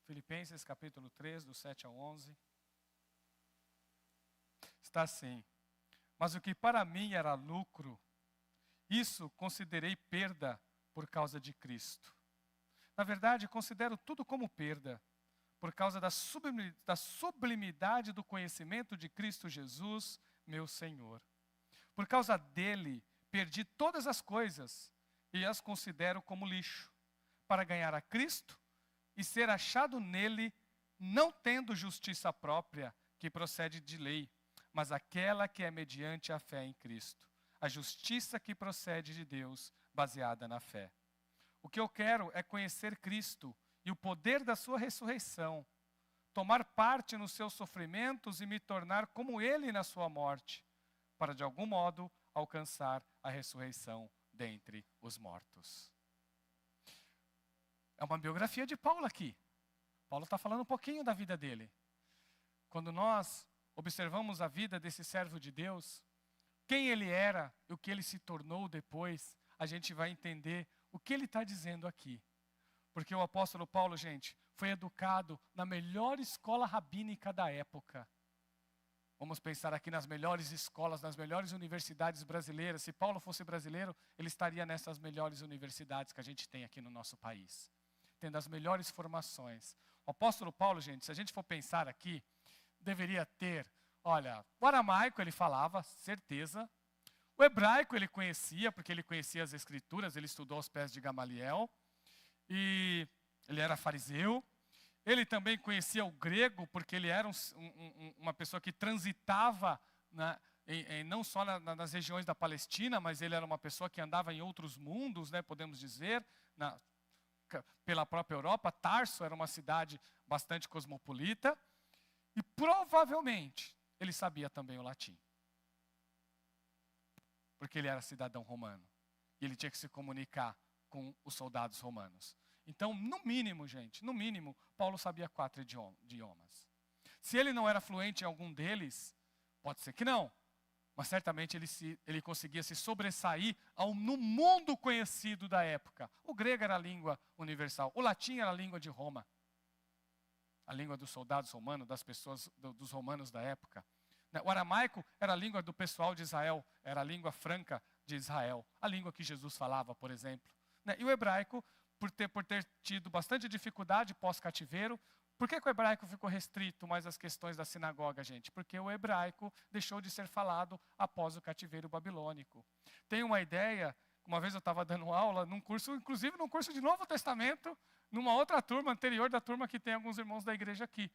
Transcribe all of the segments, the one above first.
Filipenses capítulo 3, do 7 ao 11. Está assim: mas o que para mim era lucro, isso considerei perda por causa de Cristo. Na verdade, considero tudo como perda, por causa da sublimidade do conhecimento de Cristo Jesus, meu Senhor. Por causa dele, perdi todas as coisas e as considero como lixo, para ganhar a Cristo e ser achado nele, não tendo justiça própria, que procede de lei, mas aquela que é mediante a fé em Cristo, a justiça que procede de Deus, baseada na fé. O que eu quero é conhecer Cristo e o poder da sua ressurreição, tomar parte nos seus sofrimentos e me tornar como ele na sua morte, para de algum modo alcançar a ressurreição dentre os mortos. É uma biografia de Paulo aqui. Paulo está falando um pouquinho da vida dele. Quando nós observamos a vida desse servo de Deus, quem ele era e o que ele se tornou depois, a gente vai entender o que ele está dizendo aqui. Porque o apóstolo Paulo, gente, foi educado na melhor escola rabínica da época. Vamos pensar aqui nas melhores escolas, nas melhores universidades brasileiras. Se Paulo fosse brasileiro, ele estaria nessas melhores universidades que a gente tem aqui no nosso país, tendo as melhores formações. O apóstolo Paulo, gente, se a gente for pensar aqui, deveria ter, olha, o aramaico ele falava, certeza. O hebraico ele conhecia, porque ele conhecia as escrituras, ele estudou aos pés de Gamaliel. E ele era fariseu. Ele também conhecia o grego, porque ele era uma pessoa que transitava, né, não só nas regiões da Palestina, mas ele era uma pessoa que andava em outros mundos, né, podemos dizer, pela própria Europa. Tarso era uma cidade bastante cosmopolita. E provavelmente ele sabia também o latim, porque ele era cidadão romano. E ele tinha que se comunicar com os soldados romanos. Então, no mínimo, gente, no mínimo, Paulo sabia 4 idiomas. Se ele não era fluente em algum deles, pode ser que não, mas certamente ele conseguia se sobressair no mundo conhecido da época. O grego era a língua universal, o latim era a língua de Roma, a língua dos soldados romanos, das pessoas, dos romanos da época. O aramaico era a língua do pessoal de Israel, era a língua franca de Israel, a língua que Jesus falava, por exemplo. E o hebraico, por ter tido bastante dificuldade pós-cativeiro. Por que o hebraico ficou restrito mais às questões da sinagoga, gente? Porque o hebraico deixou de ser falado após o cativeiro babilônico. Tem uma ideia, uma vez eu estava dando aula num curso, inclusive num curso de Novo Testamento, numa outra turma, anterior da turma que tem alguns irmãos da igreja aqui.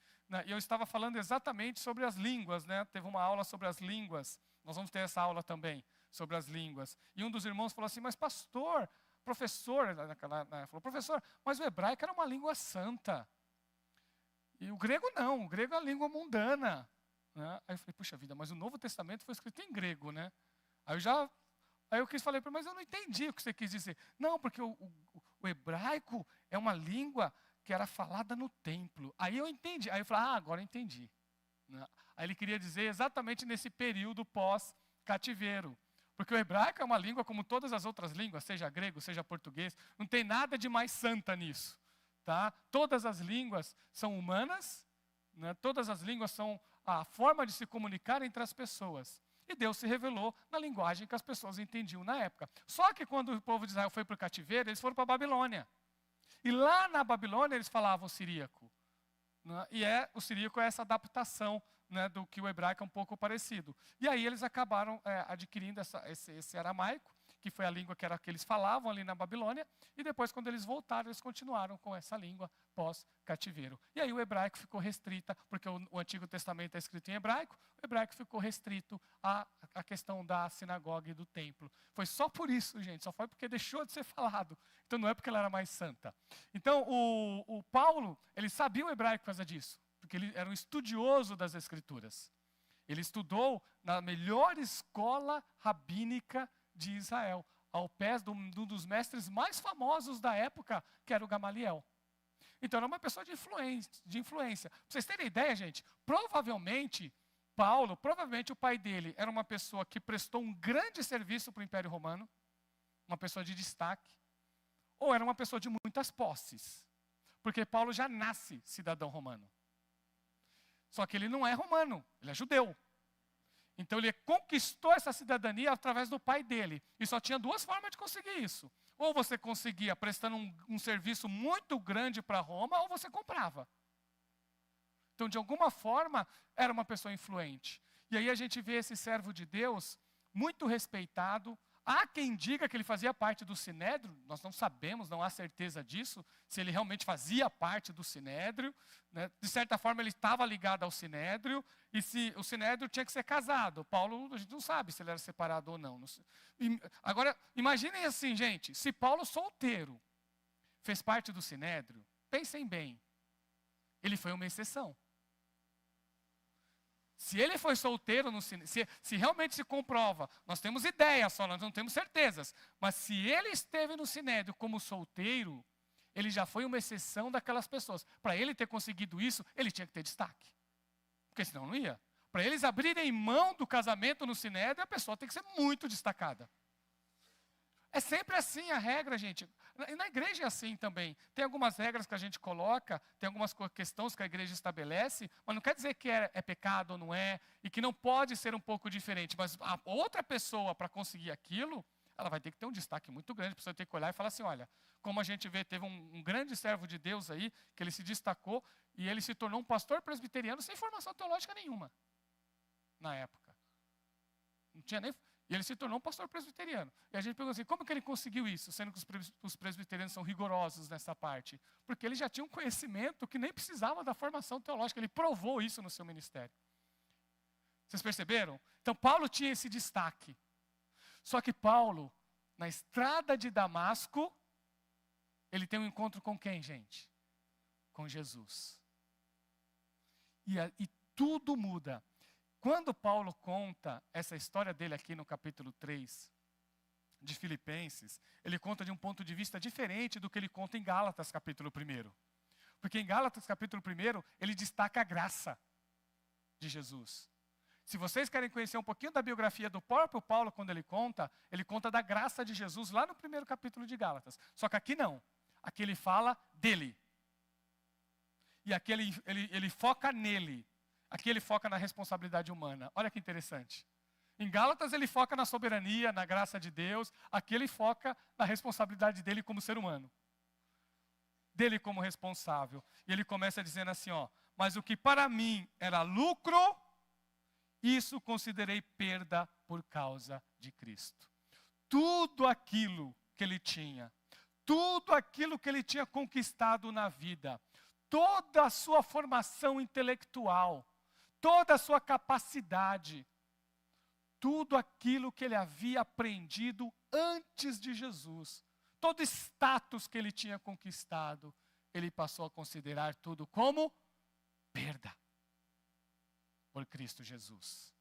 E eu estava falando exatamente sobre as línguas, né? Teve uma aula sobre as línguas. Nós vamos ter essa aula também, sobre as línguas. E um dos irmãos falou assim, mas pastor, professor, falou, professor, mas o hebraico era uma língua santa. E o grego não, o grego é a língua mundana. Né? Aí eu falei, puxa vida, mas o Novo Testamento foi escrito em grego, né? Aí eu falei, mas eu não entendi o que você quis dizer. Não, porque o hebraico é uma língua que era falada no templo. Aí eu entendi, aí eu falei, agora eu entendi. Né? Aí ele queria dizer exatamente nesse período pós-cativeiro. Porque o hebraico é uma língua como todas as outras línguas, seja grego, seja português, não tem nada de mais santa nisso. Tá? Todas as línguas são humanas, né? Todas as línguas são a forma de se comunicar entre as pessoas. E Deus se revelou na linguagem que as pessoas entendiam na época. Só que quando o povo de Israel foi para o cativeiro, eles foram para a Babilônia. E lá na Babilônia eles falavam siríaco. Né? E o siríaco é essa adaptação, né, do que o hebraico é um pouco parecido. E aí eles acabaram adquirindo esse aramaico, que foi a língua que eles falavam ali na Babilônia, e depois quando eles voltaram, eles continuaram com essa língua pós-cativeiro. E aí o hebraico ficou restrita, porque o Antigo Testamento é escrito em hebraico, o hebraico ficou restrito à questão da sinagoga e do templo. Foi só por isso, gente, só foi porque deixou de ser falado. Então não é porque ela era mais santa. Então o Paulo, ele sabia o hebraico por causa disso, porque ele era um estudioso das Escrituras. Ele estudou na melhor escola rabínica de Israel, ao pé de um dos mestres mais famosos da época, que era o Gamaliel. Então era uma pessoa de influência. Para vocês terem ideia, gente, provavelmente o pai dele era uma pessoa que prestou um grande serviço para o Império Romano, uma pessoa de destaque, ou era uma pessoa de muitas posses. Porque Paulo já nasce cidadão romano. Só que ele não é romano, ele é judeu. Então ele conquistou essa cidadania através do pai dele. E só tinha duas formas de conseguir isso. Ou você conseguia prestando um serviço muito grande para Roma, ou você comprava. Então, de alguma forma, era uma pessoa influente. E aí a gente vê esse servo de Deus muito respeitado. Há quem diga que ele fazia parte do Sinédrio, nós não sabemos, não há certeza disso, se ele realmente fazia parte do Sinédrio, né? De certa forma ele estava ligado ao Sinédrio, e se o Sinédrio tinha que ser casado. Paulo, a gente não sabe se ele era separado ou não. Agora, imaginem assim, gente, se Paulo solteiro fez parte do Sinédrio, pensem bem, ele foi uma exceção. Se ele foi solteiro, se realmente se comprova, nós temos ideias só, nós não temos certezas. Mas se ele esteve no Sinédrio como solteiro, ele já foi uma exceção daquelas pessoas. Para ele ter conseguido isso, ele tinha que ter destaque. Porque senão não ia. Para eles abrirem mão do casamento no Sinédrio, a pessoa tem que ser muito destacada. É sempre assim a regra, gente. E na igreja é assim também. Tem algumas regras que a gente coloca, tem algumas questões que a igreja estabelece, mas não quer dizer que é pecado ou não é, e que não pode ser um pouco diferente. Mas a outra pessoa, para conseguir aquilo, ela vai ter que ter um destaque muito grande. A pessoa tem que olhar e falar assim, olha, como a gente vê, teve um grande servo de Deus aí, que ele se destacou, e ele se tornou um pastor presbiteriano sem formação teológica nenhuma, na época. Não tinha nem... E ele se tornou um pastor presbiteriano. E a gente perguntou assim, como que ele conseguiu isso? Sendo que os presbiterianos são rigorosos nessa parte. Porque ele já tinha um conhecimento que nem precisava da formação teológica. Ele provou isso no seu ministério. Vocês perceberam? Então Paulo tinha esse destaque. Só que Paulo, na estrada de Damasco, ele tem um encontro com quem, gente? Com Jesus. E tudo muda. Quando Paulo conta essa história dele aqui no capítulo 3 de Filipenses, ele conta de um ponto de vista diferente do que ele conta em Gálatas capítulo 1. Porque em Gálatas capítulo 1, ele destaca a graça de Jesus. Se vocês querem conhecer um pouquinho da biografia do próprio Paulo, quando ele conta da graça de Jesus lá no primeiro capítulo de Gálatas. Só que aqui não. Aqui ele fala dele. E aqui ele foca nele. Aqui ele foca na responsabilidade humana. Olha que interessante. Em Gálatas ele foca na soberania, na graça de Deus. Aqui ele foca na responsabilidade dele como ser humano. Dele como responsável. E ele começa dizendo assim, ó, mas o que para mim era lucro, isso considerei perda por causa de Cristo. Tudo aquilo que ele tinha, tudo aquilo que ele tinha conquistado na vida, toda a sua formação intelectual, toda a sua capacidade, tudo aquilo que ele havia aprendido antes de Jesus, todo status que ele tinha conquistado, ele passou a considerar tudo como perda por Cristo Jesus.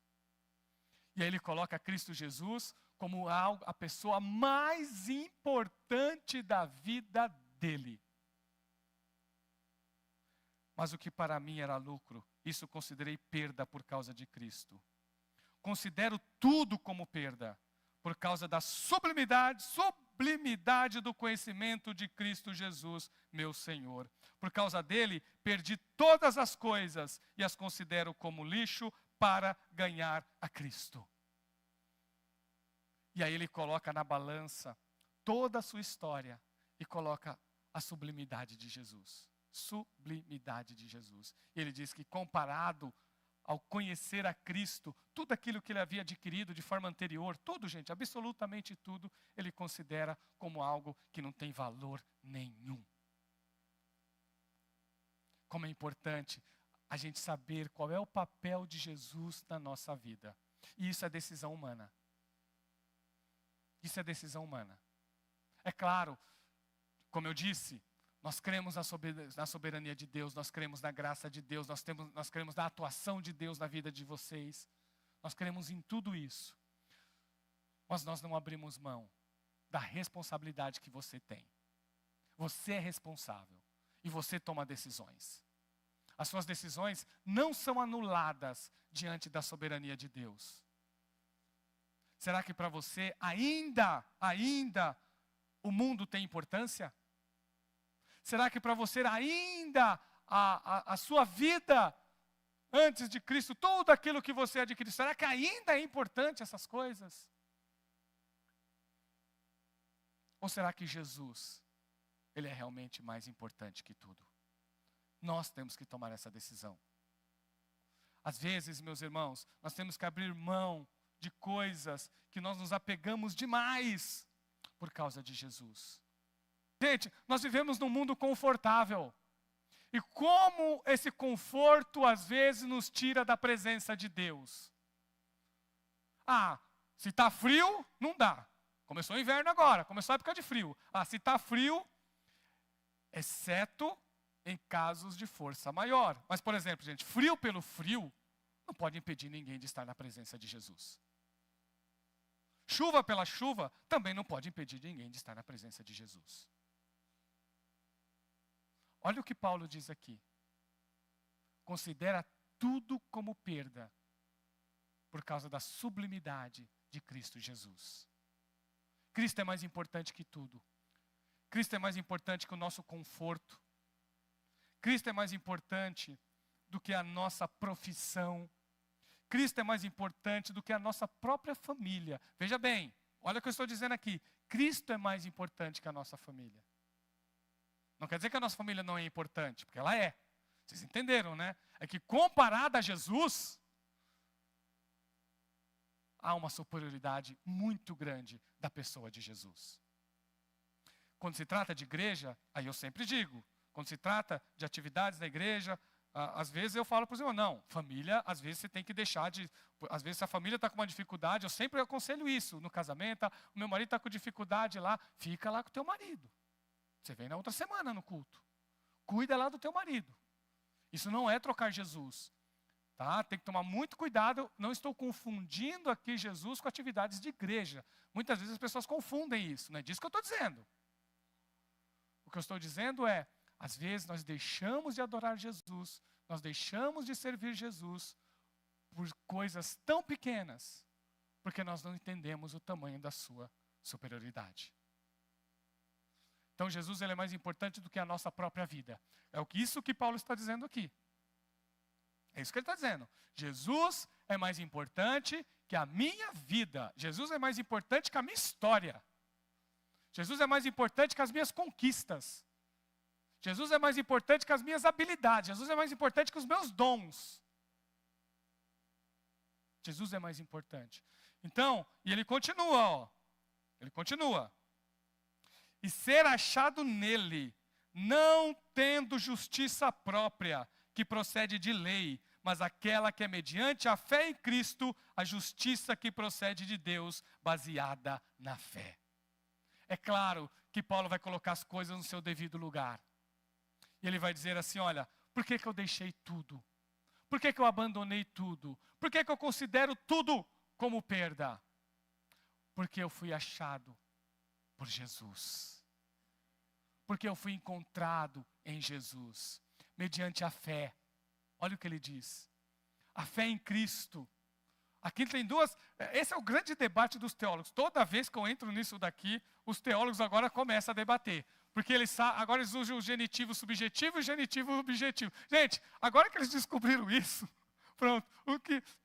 E aí ele coloca Cristo Jesus como a pessoa mais importante da vida dele. Mas o que para mim era lucro, isso considerei perda por causa de Cristo. Considero tudo como perda, por causa da sublimidade do conhecimento de Cristo Jesus, meu Senhor. Por causa dele, perdi todas as coisas e as considero como lixo para ganhar a Cristo. E aí ele coloca na balança toda a sua história e coloca a sublimidade de Jesus. Sublimidade de Jesus. E ele diz que comparado ao conhecer a Cristo, tudo aquilo que ele havia adquirido de forma anterior, tudo, gente, absolutamente tudo, ele considera como algo que não tem valor nenhum. Como é importante a gente saber qual é o papel de Jesus na nossa vida. E isso é decisão humana. Isso é decisão humana. É claro, como eu disse, nós cremos na soberania de Deus, nós cremos na graça de Deus, nós cremos na atuação de Deus na vida de vocês. Nós cremos em tudo isso. Mas nós não abrimos mão da responsabilidade que você tem. Você é responsável e você toma decisões. As suas decisões não são anuladas diante da soberania de Deus. Será que para você ainda o mundo tem importância? Será que para você ainda a sua vida antes de Cristo, tudo aquilo que você adquiriu, será que ainda é importante essas coisas? Ou será que Jesus, Ele é realmente mais importante que tudo? Nós temos que tomar essa decisão. Às vezes, meus irmãos, nós temos que abrir mão de coisas que nós nos apegamos demais por causa de Jesus. Gente, nós vivemos num mundo confortável. E como esse conforto às vezes nos tira da presença de Deus. Se está frio, não dá. Começou o inverno agora, começou a época de frio. Se está frio, exceto em casos de força maior. Mas, por exemplo, gente, frio pelo frio não pode impedir ninguém de estar na presença de Jesus. Chuva pela chuva também não pode impedir ninguém de estar na presença de Jesus. Olha o que Paulo diz aqui. Considera tudo como perda por causa da sublimidade de Cristo Jesus. Cristo é mais importante que tudo. Cristo é mais importante que o nosso conforto. Cristo é mais importante do que a nossa profissão. Cristo é mais importante do que a nossa própria família. Veja bem, olha o que eu estou dizendo aqui. Cristo é mais importante que a nossa família. Não quer dizer que a nossa família não é importante, porque ela é. Vocês entenderam, né? É que comparada a Jesus, há uma superioridade muito grande da pessoa de Jesus. Quando se trata de igreja, aí eu sempre digo, quando se trata de atividades na igreja, às vezes eu falo para os irmãos, não, família, às vezes você tem que deixar de... Às vezes se a família está com uma dificuldade, eu sempre aconselho isso no casamento, o meu marido está com dificuldade lá, fica lá com o teu marido. Você vem na outra semana no culto. Cuida lá do teu marido. Isso não é trocar Jesus. Tá? Tem que tomar muito cuidado. Não estou confundindo aqui Jesus com atividades de igreja. Muitas vezes as pessoas confundem isso. Não é disso que eu estou dizendo. O que eu estou dizendo é, às vezes nós deixamos de adorar Jesus, nós deixamos de servir Jesus por coisas tão pequenas, porque nós não entendemos o tamanho da sua superioridade. Então Jesus ele é mais importante do que a nossa própria vida. É isso que Paulo está dizendo aqui. É isso que ele está dizendo. Jesus é mais importante que a minha vida. Jesus é mais importante que a minha história. Jesus é mais importante que as minhas conquistas. Jesus é mais importante que as minhas habilidades. Jesus é mais importante que os meus dons. Jesus é mais importante. Então, e ele continua, Ele continua. E ser achado nele, não tendo justiça própria, que procede de lei, mas aquela que é mediante a fé em Cristo, a justiça que procede de Deus, baseada na fé. É claro que Paulo vai colocar as coisas no seu devido lugar. E ele vai dizer assim, olha, por que eu deixei tudo? Por que eu abandonei tudo? Por que eu considero tudo como perda? Porque eu fui achado por Jesus. Porque eu fui encontrado em Jesus, mediante a fé. Olha o que ele diz. A fé em Cristo. Aqui tem duas... Esse é o grande debate dos teólogos. Toda vez que eu entro nisso daqui, os teólogos agora começam a debater. Porque agora eles usam o genitivo subjetivo e o genitivo objetivo. Gente, agora que eles descobriram isso, pronto.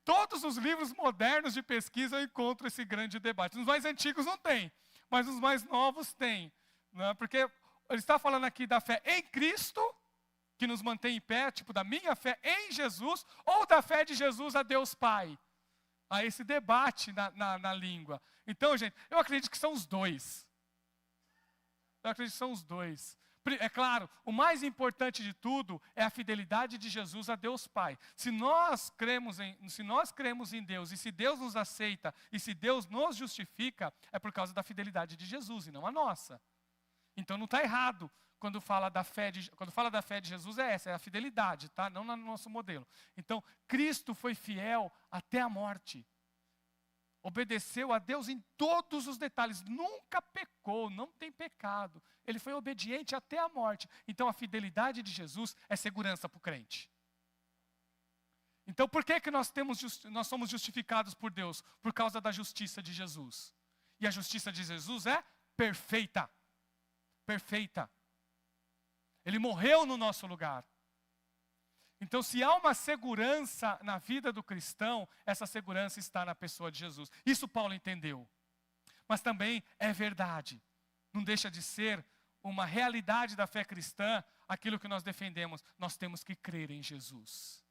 Todos os livros modernos de pesquisa encontram esse grande debate. Nos mais antigos não tem, mas nos mais novos tem. Né? Porque ele está falando aqui da fé em Cristo, que nos mantém em pé, tipo da minha fé em Jesus, ou da fé de Jesus a Deus Pai. Há esse debate na língua. Então, gente, eu acredito que são os dois. Eu acredito que são os dois. É claro, o mais importante de tudo é a fidelidade de Jesus a Deus Pai. Se nós cremos em Deus, e se Deus nos aceita, e se Deus nos justifica, é por causa da fidelidade de Jesus e não a nossa. Então não está errado quando fala da fé de Jesus, é a fidelidade, tá? Não no nosso modelo. Então, Cristo foi fiel até a morte. Obedeceu a Deus em todos os detalhes, nunca pecou, não tem pecado. Ele foi obediente até a morte. Então a fidelidade de Jesus é segurança para o crente. Então por que nós somos justificados por Deus? Por causa da justiça de Jesus. E a justiça de Jesus é perfeita. Perfeita. Ele morreu no nosso lugar. Então, se há uma segurança na vida do cristão, essa segurança está na pessoa de Jesus. Isso Paulo entendeu. Mas também é verdade. Não deixa de ser uma realidade da fé cristã, aquilo que nós defendemos. Nós temos que crer em Jesus.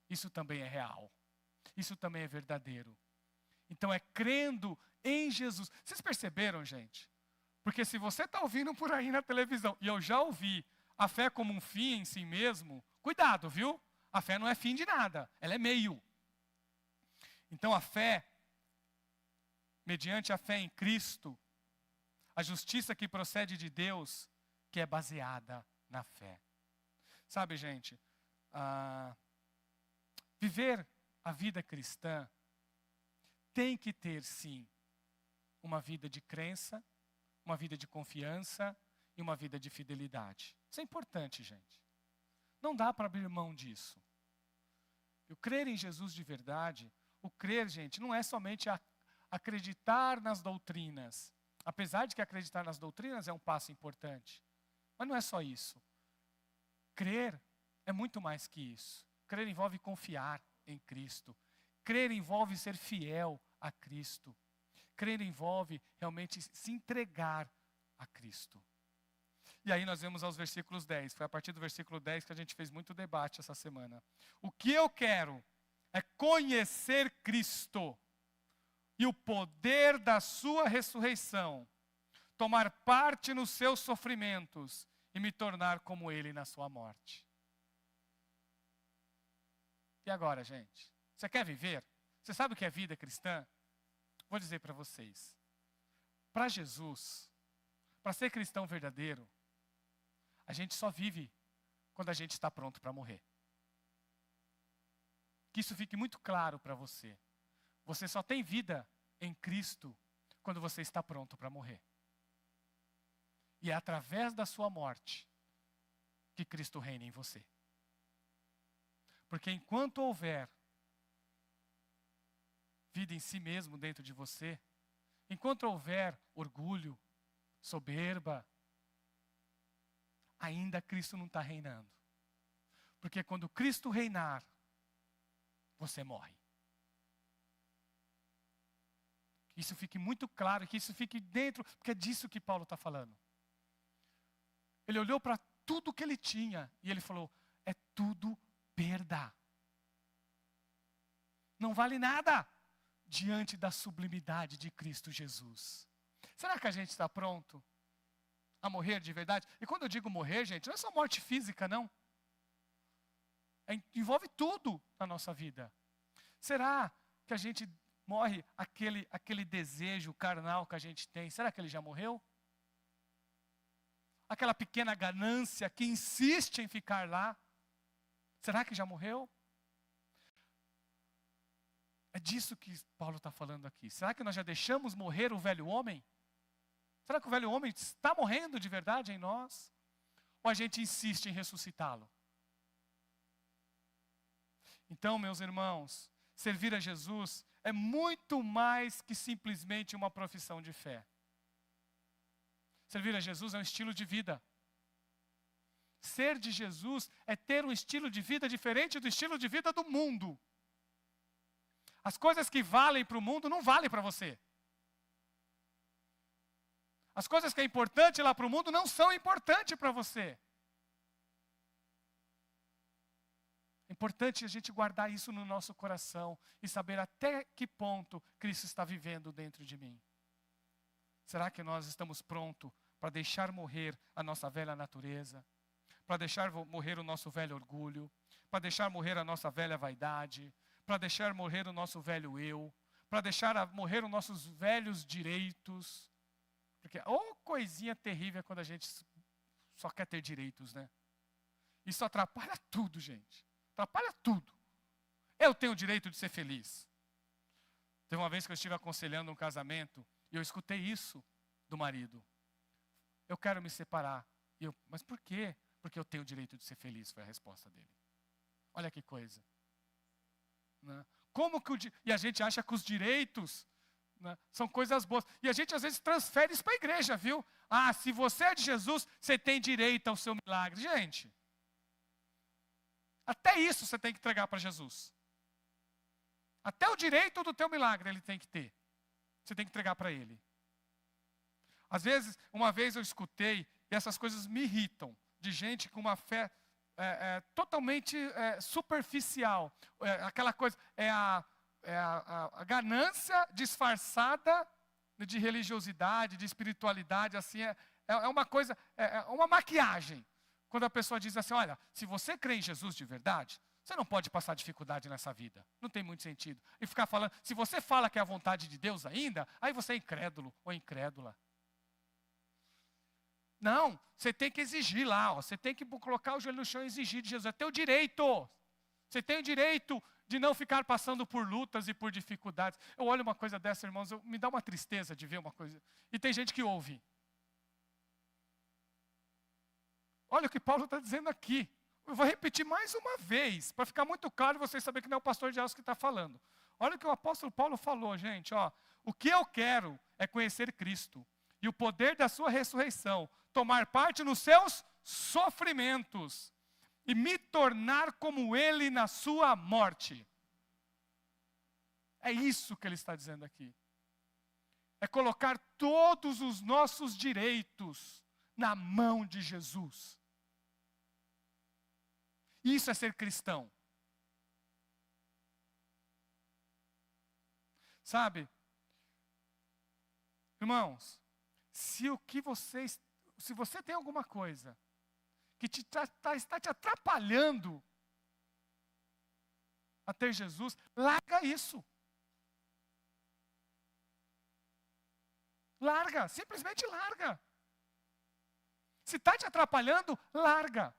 Isso também é real. Isso também é verdadeiro. Então é crendo em Jesus. Vocês perceberam, gente? Porque se você está ouvindo por aí na televisão, e eu já ouvi a fé como um fim em si mesmo, cuidado, viu? A fé não é fim de nada, ela é meio. Então a fé, mediante a fé em Cristo, a justiça que procede de Deus, que é baseada na fé. Sabe, gente, viver a vida cristã tem que ter, sim, uma vida de crença, uma vida de confiança e uma vida de fidelidade. Isso é importante, gente. Não dá para abrir mão disso. O crer em Jesus de verdade, o crer, gente, não é somente acreditar nas doutrinas. Apesar de que acreditar nas doutrinas é um passo importante. Mas não é só isso. Crer é muito mais que isso. Crer envolve confiar em Cristo. Crer envolve ser fiel a Cristo. Crer envolve realmente se entregar a Cristo. E aí nós vemos aos versículos 10. Foi a partir do versículo 10 que a gente fez muito debate essa semana. O que eu quero é conhecer Cristo e o poder da sua ressurreição, tomar parte nos seus sofrimentos e me tornar como Ele na sua morte. E agora, gente? Você quer viver? Você sabe o que é vida cristã? Vou dizer para vocês. Para Jesus, para ser cristão verdadeiro, a gente só vive quando a gente está pronto para morrer. Que isso fique muito claro para você. Você só tem vida em Cristo quando você está pronto para morrer. E é através da sua morte que Cristo reina em você. Porque enquanto houver vida em si mesmo dentro de você, enquanto houver orgulho, soberba, ainda Cristo não está reinando. Porque quando Cristo reinar, você morre. Que isso fique muito claro, que isso fique dentro, porque é disso que Paulo está falando. Ele olhou para tudo que ele tinha e ele falou, é tudo perda. Não vale nada diante da sublimidade de Cristo Jesus. Será que a gente está pronto a morrer de verdade? E quando eu digo morrer, gente, não é só morte física, não. Envolve tudo na nossa vida. Será que a gente morre aquele desejo carnal que a gente tem? Será que ele já morreu? Aquela pequena ganância que insiste em ficar lá, será que já morreu? É disso que Paulo está falando aqui. Será que nós já deixamos morrer o velho homem? Será que o velho homem está morrendo de verdade em nós? Ou a gente insiste em ressuscitá-lo? Então, meus irmãos, servir a Jesus é muito mais que simplesmente uma profissão de fé. Servir a Jesus é um estilo de vida. Ser de Jesus é ter um estilo de vida diferente do estilo de vida do mundo. As coisas que valem para o mundo não valem para você. As coisas que é importante lá para o mundo não são importantes para você. É importante a gente guardar isso no nosso coração e saber até que ponto Cristo está vivendo dentro de mim. Será que nós estamos prontos para deixar morrer a nossa velha natureza? Para deixar morrer o nosso velho orgulho? Para deixar morrer a nossa velha vaidade? Para deixar morrer o nosso velho eu? Para deixar morrer os nossos velhos direitos? Porque, coisinha terrível é quando a gente só quer ter direitos, né? Isso atrapalha tudo, gente. Atrapalha tudo. Eu tenho o direito de ser feliz. Teve uma vez que eu estive aconselhando um casamento e eu escutei isso do marido. Eu quero me separar. Mas por quê? Porque eu tenho o direito de ser feliz, foi a resposta dele. Olha que coisa. Né? E a gente acha que os direitos né? São coisas boas. E a gente às vezes transfere isso para a igreja, viu? Ah, se você é de Jesus, você tem direito ao seu milagre. Gente, até isso você tem que entregar para Jesus. Até o direito do teu milagre ele tem que ter. Você tem que entregar para ele. Às vezes, uma vez eu escutei, e essas coisas me irritam, de gente com uma fé totalmente superficial. Aquela coisa, a ganância disfarçada de religiosidade, de espiritualidade, assim, é uma coisa, é uma maquiagem. Quando a pessoa diz assim, olha, se você crê em Jesus de verdade, você não pode passar dificuldade nessa vida. Não tem muito sentido. E ficar falando, se você fala que é a vontade de Deus ainda, aí você é incrédulo ou incrédula. Não, você tem que exigir lá, você tem que colocar o joelho no chão e exigir de Jesus. É teu direito. Você tem o direito de não ficar passando por lutas e por dificuldades. Eu olho uma coisa dessa, irmãos, me dá uma tristeza de ver uma coisa. E tem gente que ouve. Olha o que Paulo está dizendo aqui. Eu vou repetir mais uma vez, para ficar muito claro e vocês saberem que não é o pastor de Elcio que está falando. Olha o que o apóstolo Paulo falou, gente. Ó, o que eu quero é conhecer Cristo e o poder da sua ressurreição, tomar parte nos seus sofrimentos e me tornar como ele na sua morte. É isso que ele está dizendo aqui. É colocar todos os nossos direitos na mão de Jesus. Isso é ser cristão. Sabe? Irmãos, se você tem alguma coisa que está te atrapalhando a ter Jesus, larga isso. Larga, simplesmente larga. Se está te atrapalhando, larga.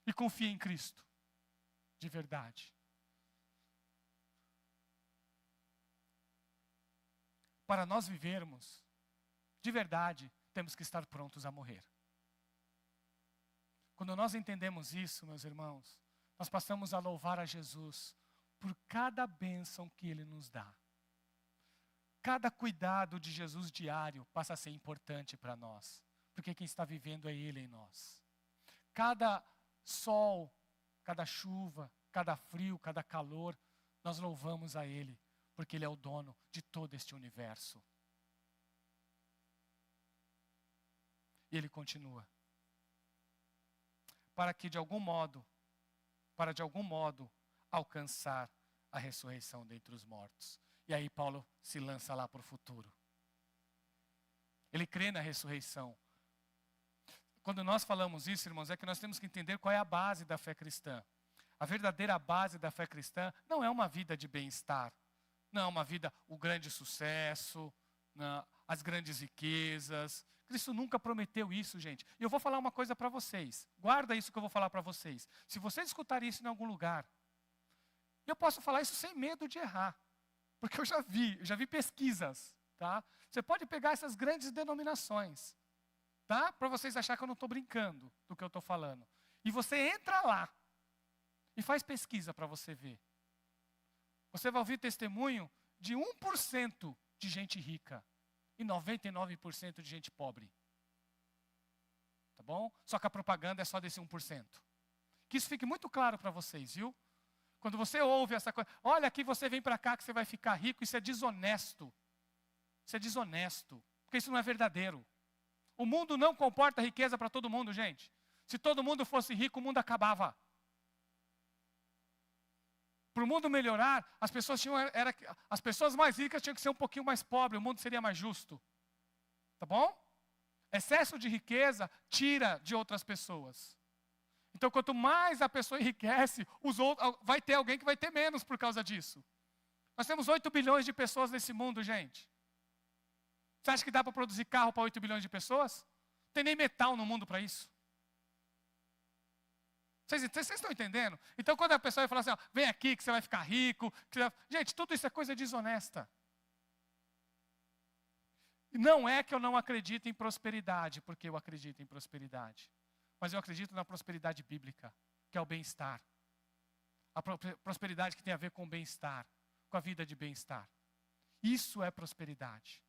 E confia em Cristo, de verdade. Para nós vivermos, de verdade, temos que estar prontos a morrer. Quando nós entendemos isso, meus irmãos, nós passamos a louvar a Jesus por cada bênção que Ele nos dá. Cada cuidado de Jesus diário passa a ser importante para nós, porque quem está vivendo é Ele em nós. Cada sol, cada chuva, cada frio, cada calor, nós louvamos a Ele, porque Ele é o dono de todo este universo. E Ele continua. Para de algum modo, alcançar a ressurreição dentre os mortos. E aí Paulo se lança lá para o futuro. Ele crê na ressurreição. Quando nós falamos isso, irmãos, é que nós temos que entender qual é a base da fé cristã. A verdadeira base da fé cristã não é uma vida de bem-estar. Não é uma vida, o grande sucesso, não, as grandes riquezas. Cristo nunca prometeu isso, gente. E eu vou falar uma coisa para vocês. Guarda isso que eu vou falar para vocês. Se vocês escutarem isso em algum lugar, eu posso falar isso sem medo de errar. Porque eu já vi pesquisas, tá? Você pode pegar essas grandes denominações, tá? Para vocês acharem que eu não estou brincando do que eu estou falando. E você entra lá e faz pesquisa para você ver. Você vai ouvir testemunho de 1% de gente rica e 99% de gente pobre. Tá bom? Só que a propaganda é só desse 1%. Que isso fique muito claro para vocês, viu? Quando você ouve essa coisa, olha aqui você vem para cá que você vai ficar rico, isso é desonesto. Isso é desonesto, porque isso não é verdadeiro. O mundo não comporta riqueza para todo mundo, gente. Se todo mundo fosse rico, o mundo acabava. Para o mundo melhorar, as pessoas mais ricas tinham que ser um pouquinho mais pobres, o mundo seria mais justo. Tá bom? Excesso de riqueza tira de outras pessoas. Então, quanto mais a pessoa enriquece, vai ter alguém que vai ter menos por causa disso. Nós temos 8 bilhões de pessoas nesse mundo, gente. Você acha que dá para produzir carro para 8 bilhões de pessoas? Não tem nem metal no mundo para isso. Vocês estão entendendo? Então, quando a pessoa vai falar assim, ó, vem aqui que você vai ficar rico. Gente, tudo isso é coisa desonesta. E não é que eu não acredito em prosperidade, porque eu acredito em prosperidade. Mas eu acredito na prosperidade bíblica, que é o bem-estar. A prosperidade que tem a ver com o bem-estar, com a vida de bem-estar. Isso é prosperidade.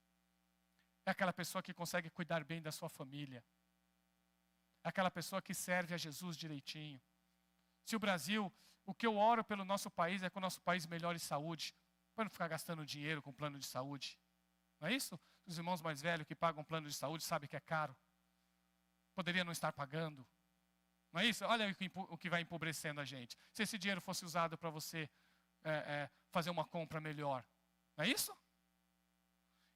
É aquela pessoa que consegue cuidar bem da sua família. É aquela pessoa que serve a Jesus direitinho. Se o Brasil, o que eu oro pelo nosso país é que o nosso país melhore saúde, para não ficar gastando dinheiro com plano de saúde. Não é isso? Os irmãos mais velhos que pagam plano de saúde sabem que é caro. Poderia não estar pagando. Não é isso? Olha o que vai empobrecendo a gente. Se esse dinheiro fosse usado para você fazer uma compra melhor. Não é isso?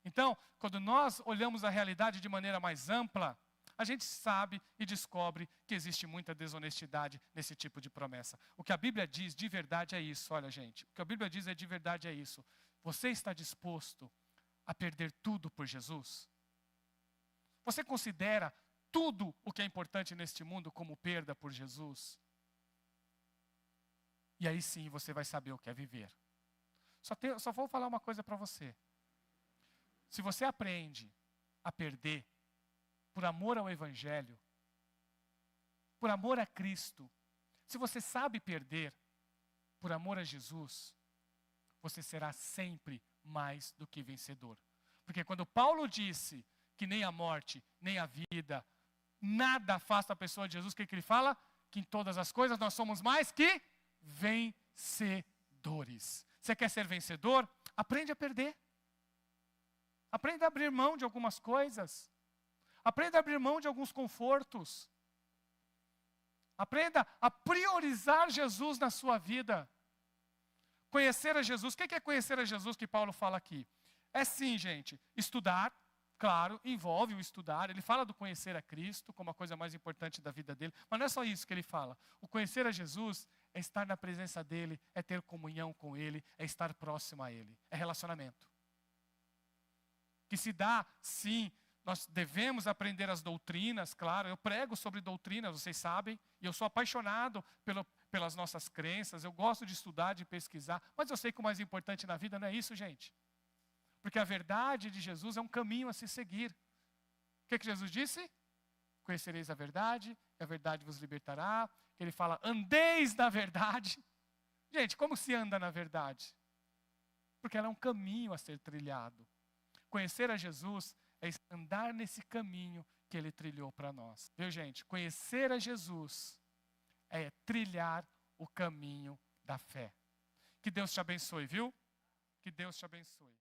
Então, quando nós olhamos a realidade de maneira mais ampla, a gente sabe e descobre que existe muita desonestidade nesse tipo de promessa. O que a Bíblia diz de verdade é isso, olha gente. O que a Bíblia diz de verdade é isso. Você está disposto a perder tudo por Jesus? Você considera tudo o que é importante neste mundo como perda por Jesus? E aí sim você vai saber o que é viver. Só vou falar uma coisa para você. Se você aprende a perder por amor ao Evangelho, por amor a Cristo, se você sabe perder por amor a Jesus, você será sempre mais do que vencedor. Porque quando Paulo disse que nem a morte, nem a vida, nada afasta a pessoa de Jesus, o que ele fala? Que em todas as coisas nós somos mais que vencedores. Você quer ser vencedor? Aprende a perder. Aprenda a abrir mão de algumas coisas. Aprenda a abrir mão de alguns confortos. Aprenda a priorizar Jesus na sua vida. Conhecer a Jesus. O que é conhecer a Jesus que Paulo fala aqui? É sim, gente, estudar. Claro, envolve o estudar. Ele fala do conhecer a Cristo como a coisa mais importante da vida dele. Mas não é só isso que ele fala. O conhecer a Jesus é estar na presença dele, é ter comunhão com ele, é estar próximo a ele. É relacionamento. Que se dá, sim, nós devemos aprender as doutrinas, claro. Eu prego sobre doutrinas, vocês sabem. E eu sou apaixonado pelas nossas crenças. Eu gosto de estudar, de pesquisar. Mas eu sei que o mais importante na vida não é isso, gente. Porque a verdade de Jesus é um caminho a se seguir. O que Jesus disse? Conhecereis a verdade vos libertará. Ele fala, andeis na verdade. Gente, como se anda na verdade? Porque ela é um caminho a ser trilhado. Conhecer a Jesus é andar nesse caminho que Ele trilhou para nós. Viu, gente? Conhecer a Jesus é trilhar o caminho da fé. Que Deus te abençoe, viu? Que Deus te abençoe.